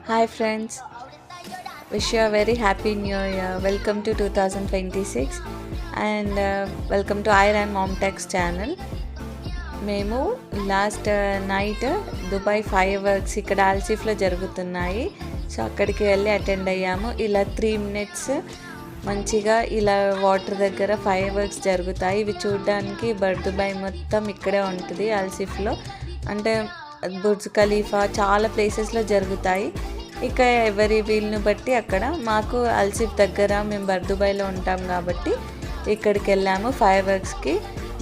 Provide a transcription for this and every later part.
Hi friends, wish you a very happy new year. Welcome to 2026 and welcome to Iron Mom Techs channel. మేము last night Dubai fire works ఇక్కడ ఆల్సిఫ్లో జరుగుతున్నాయి. So అక్కడికి వెళ్ళి attend అయ్యాము. ఇలా 3 minutes మంచిగా ఇలా వాటర్ దగ్గర ఫైర్ వర్క్స్ జరుగుతాయి. ఇవి చూడడానికి దుబాయ్ మొత్తం ఇక్కడే ఉంటుంది ఆల్సిఫ్లో. అంటే బుర్జ్ ఖలీఫా చాలా ప్లేసెస్లో జరుగుతాయి. ఇక ఎవరి వీలుని బట్టి అక్కడ మాకు ఆల్సిఫ్ దగ్గర మేము దుబాయ్లో ఉంటాం కాబట్టి ఇక్కడికి వెళ్ళాము ఫైర్ వర్క్స్కి.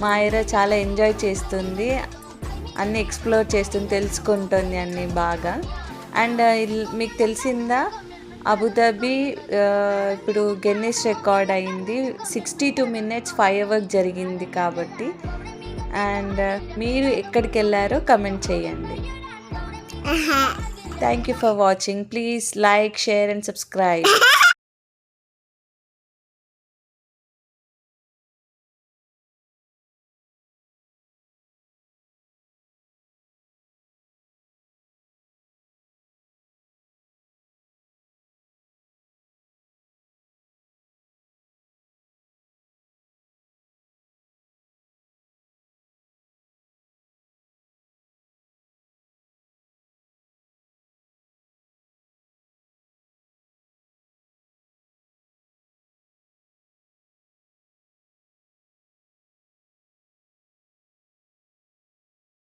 మా ఐరా చాలా ఎంజాయ్ చేస్తుంది, అన్నీ ఎక్స్ప్లోర్ చేస్తుంది, తెలుసుకుంటుంది అన్నీ బాగా. అండ్ మీకు తెలిసిందా, అబుదాబి ఇప్పుడు గిన్నిస్ రికార్డ్ అయింది. 62 minutes ఫైర్ వర్క్ జరిగింది కాబట్టి. అండ్ మీరు ఎక్కడికి వెళ్ళారో కమెంట్ చేయండి. Thank you for watching. Please like, share and subscribe.